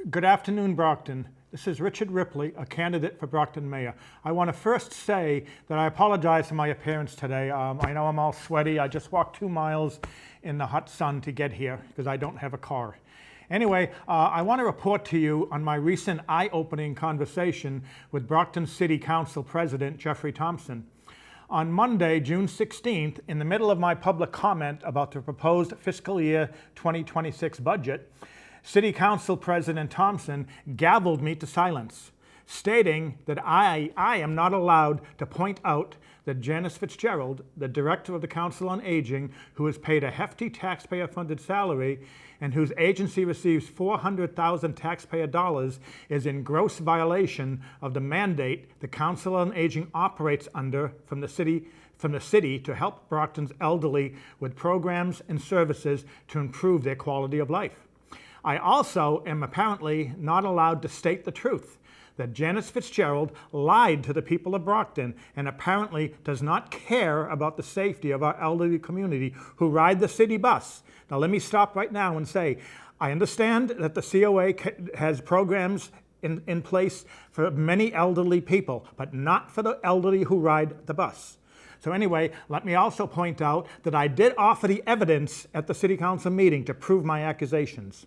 Good afternoon, Brockton. This is Richard Ripley, a candidate for Brockton Mayor. I want to first say that I apologize for my appearance today. I know I'm all sweaty. I just walked 2 miles in the hot sun to get here because I don't have a car. Anyway, I want to report to you on my recent eye-opening conversation with Brockton City Council President Jeffrey Thompson. On Monday, June 16th, in the middle of my public comment about the proposed fiscal year 2026 budget, City Council President Thompson gavelled me to silence, stating that I am not allowed to point out that Janice Fitzgerald, the director of the Council on Aging, who is paid a hefty taxpayer-funded salary and whose agency receives $400,000 taxpayer dollars, is in gross violation of the mandate the Council on Aging operates under from the city to help Brockton's elderly with programs and services to improve their quality of life. I also am apparently not allowed to state the truth, that Janice Fitzgerald lied to the people of Brockton and apparently does not care about the safety of our elderly community who ride the city bus. Now let me stop right now and say, I understand that the COA has programs in place for many elderly people, but not for the elderly who ride the bus. So anyway, let me also point out that I did offer the evidence at the City Council meeting to prove my accusations.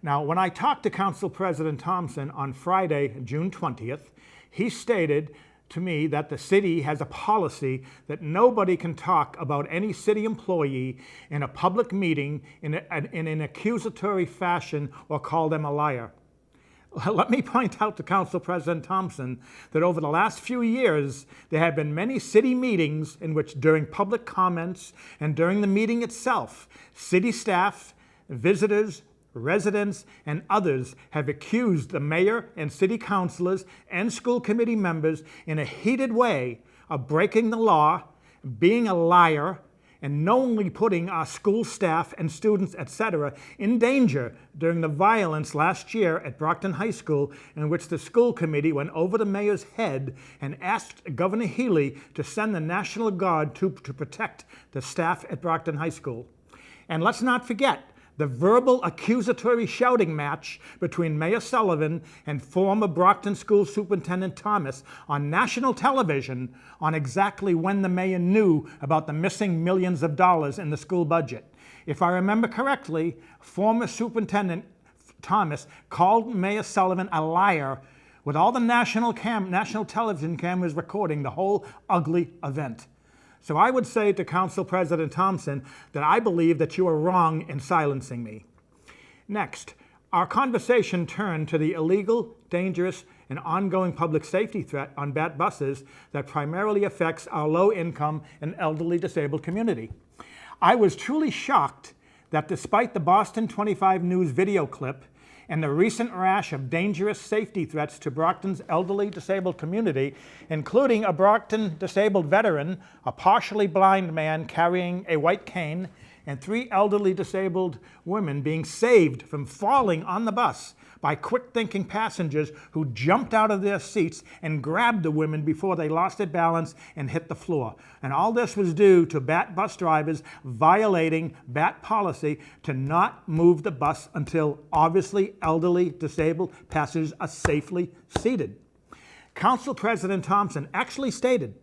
Now, when I talked to Council President Thompson on Friday, June 20th, he stated to me that the city has a policy that nobody can talk about any city employee in a public meeting in an accusatory fashion or call them a liar. Let me point out to Council President Thompson that over the last few years, there have been many city meetings in which during public comments and during the meeting itself, city staff, visitors, residents, and others have accused the mayor and city councilors and school committee members in a heated way of breaking the law, being a liar, and knowingly putting our school staff and students, etc., in danger during the violence last year at Brockton High School, in which the school committee went over the mayor's head and asked Governor Healy to send the National Guard to protect the staff at Brockton High School. And let's not forget the verbal accusatory shouting match between Mayor Sullivan and former Brockton School Superintendent Thomas on national television on exactly when the mayor knew about the missing millions of dollars in the school budget. If I remember correctly, former Superintendent Thomas called Mayor Sullivan a liar with all the national television cameras recording the whole ugly event. So I would say to Council President Thompson that I believe that you are wrong in silencing me. Next, our conversation turned to the illegal, dangerous, and ongoing public safety threat on BAT buses that primarily affects our low-income and elderly disabled community. I was truly shocked that despite the Boston 25 News video clip and the recent rash of dangerous safety threats to Brockton's elderly disabled community, including a Brockton disabled veteran, a partially blind man carrying a white cane, and 3 elderly disabled women being saved from falling on the bus by quick-thinking passengers who jumped out of their seats and grabbed the women before they lost their balance and hit the floor. And all this was due to BAT bus drivers violating BAT policy to not move the bus until obviously elderly disabled passengers are safely seated. Council President Thompson actually stated,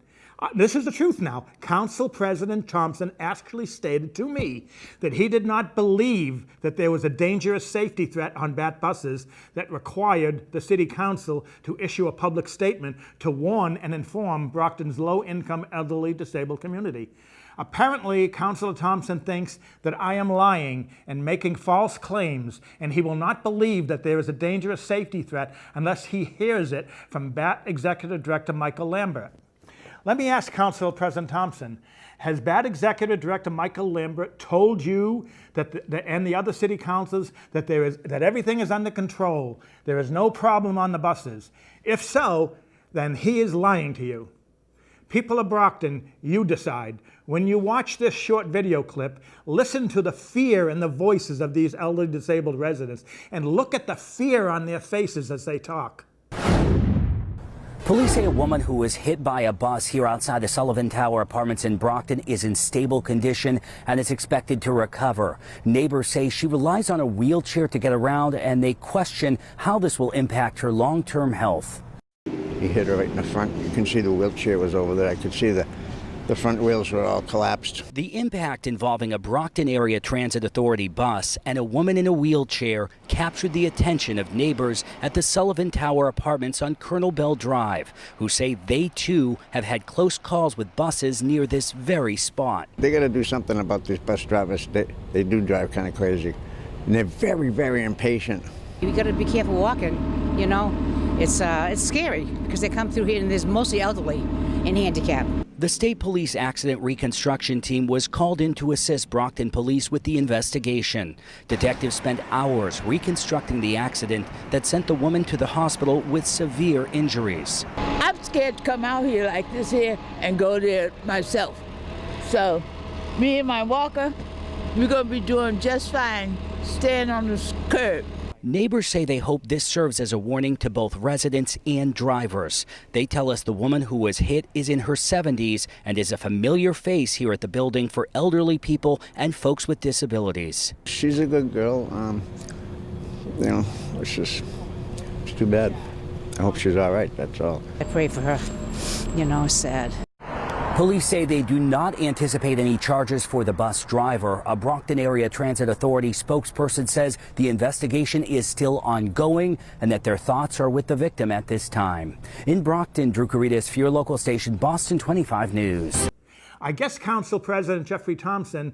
this is the truth now, Council President Thompson actually stated to me that he did not believe that there was a dangerous safety threat on BAT buses that required the City Council to issue a public statement to warn and inform Brockton's low-income elderly disabled community. Apparently, Councilor Thompson thinks that I am lying and making false claims, and he will not believe that there is a dangerous safety threat unless he hears it from BAT Executive Director Michael Lambert. Let me ask Council President Thompson, has BAT Executive Director Michael Lambert told you and the other city councils that everything is under control, there is no problem on the buses? If so, then he is lying to you. People of Brockton, you decide. When you watch this short video clip, listen to the fear in the voices of these elderly disabled residents and look at the fear on their faces as they talk. Police say a woman who was hit by a bus here outside the Sullivan Tower Apartments in Brockton is in stable condition and is expected to recover. Neighbors say she relies on a wheelchair to get around, and they question how this will impact her long-term health. He hit her right in the front. You can see the wheelchair was over there. I could see the front wheels were all collapsed. The impact involving a Brockton Area Transit Authority bus and a woman in a wheelchair captured the attention of neighbors at the Sullivan Tower Apartments on Colonel Bell Drive, who say they too have had close calls with buses near this very spot. They got to do something about these bus drivers. They do drive kind of crazy, and they're very, very impatient. You got to be careful walking, you know. It's scary because they come through here and there's mostly elderly and handicapped. The State Police Accident Reconstruction Team was called in to assist Brockton Police with the investigation. Detectives spent hours reconstructing the accident that sent the woman to the hospital with severe injuries. I'm scared to come out here like this here and go there myself. So me and my walker, we're going to be doing just fine staying on the curb. Neighbors say they hope this serves as a warning to both residents and drivers. They tell us the woman who was hit is in her 70s and is a familiar face here at the building for elderly people and folks with disabilities. She's a good girl. You know, it's too bad. I hope she's all right, that's all. I pray for her. You know, it's sad. Police say they do not anticipate any charges for the bus driver. A Brockton Area Transit Authority spokesperson says the investigation is still ongoing and that their thoughts are with the victim at this time. In Brockton, Drew Caritas for your local station, Boston 25 News. I guess Council President Jeffrey Thompson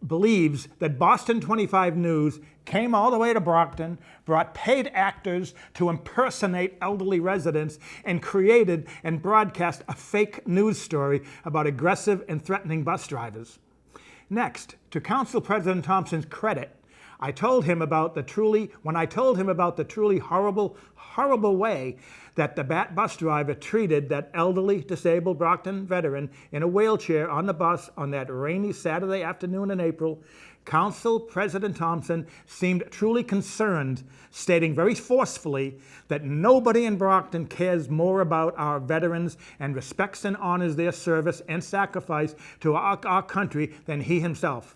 believes that Boston 25 News came all the way to Brockton, brought paid actors to impersonate elderly residents, and created and broadcast a fake news story about aggressive and threatening bus drivers. Next, to Council President Thompson's credit, when I told him about the truly horrible way that the BAT bus driver treated that elderly, disabled Brockton veteran in a wheelchair on the bus on that rainy Saturday afternoon in April, Council President Thompson seemed truly concerned, stating very forcefully that nobody in Brockton cares more about our veterans and respects and honors their service and sacrifice to our country than he himself.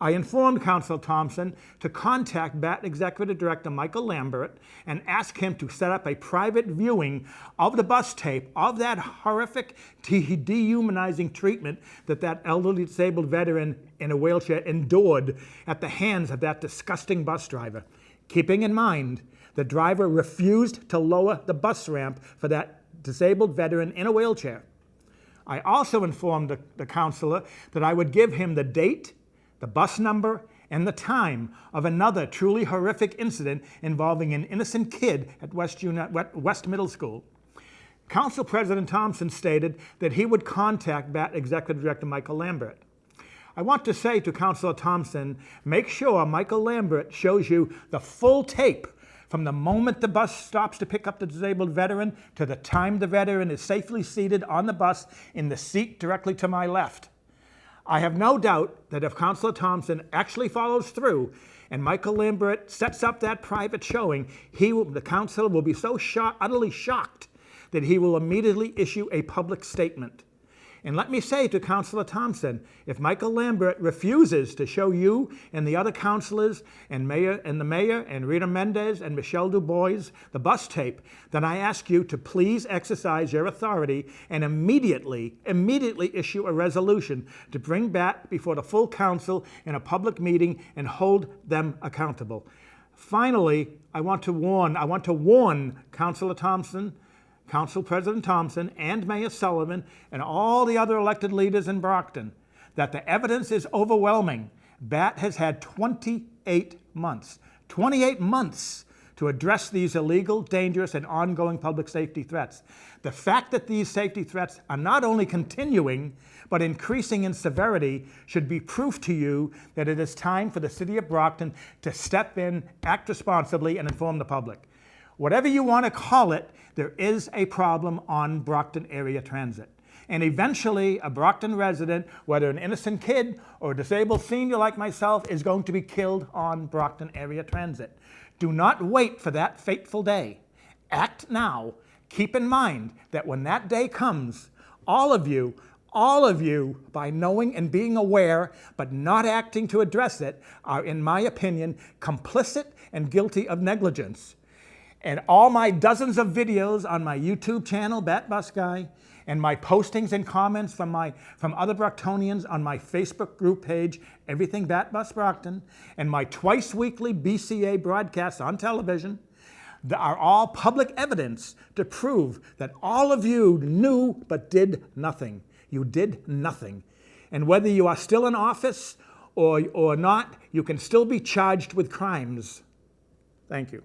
I informed Councilor Thompson to contact BAT Executive Director Michael Lambert and ask him to set up a private viewing of the bus tape of that horrific, dehumanizing treatment that elderly disabled veteran in a wheelchair endured at the hands of that disgusting bus driver. Keeping in mind, the driver refused to lower the bus ramp for that disabled veteran in a wheelchair. I also informed the councilor that I would give him the date, the bus number, and the time of another truly horrific incident involving an innocent kid at West Middle School. Council President Thompson stated that he would contact BAT Executive Director Michael Lambert. I want to say to Councilor Thompson, make sure Michael Lambert shows you the full tape from the moment the bus stops to pick up the disabled veteran to the time the veteran is safely seated on the bus in the seat directly to my left. I have no doubt that if Councilor Thompson actually follows through and Michael Lambert sets up that private showing, the councilor will be so utterly shocked that he will immediately issue a public statement. And let me say to Councilor Thompson, if Michael Lambert refuses to show you and the other councilors and the mayor and Rita Mendez and Michelle Du Bois the bus tape, then I ask you to please exercise your authority and immediately issue a resolution to bring BAT before the full council in a public meeting and hold them accountable. Finally, I want to warn Councilor Thompson, Council President Thompson, and Mayor Sullivan, and all the other elected leaders in Brockton, that the evidence is overwhelming. BAT has had 28 months to address these illegal, dangerous, and ongoing public safety threats. The fact that these safety threats are not only continuing, but increasing in severity should be proof to you that it is time for the City of Brockton to step in, act responsibly, and inform the public. Whatever you want to call it, there is a problem on Brockton Area Transit. And eventually, a Brockton resident, whether an innocent kid or a disabled senior like myself, is going to be killed on Brockton Area Transit. Do not wait for that fateful day. Act now. keep in mind that when that day comes, all of you, by knowing and being aware but not acting to address it, are, in my opinion, complicit and guilty of negligence. And all my dozens of videos on my YouTube channel, BATBUSGUY, and my postings and comments from other Brocktonians on my Facebook group page, Everything BatBus Brockton, and my twice-weekly BCA broadcasts on television, are all public evidence to prove that all of you knew but did nothing. You did nothing. And whether you are still in office or not, you can still be charged with crimes. Thank you.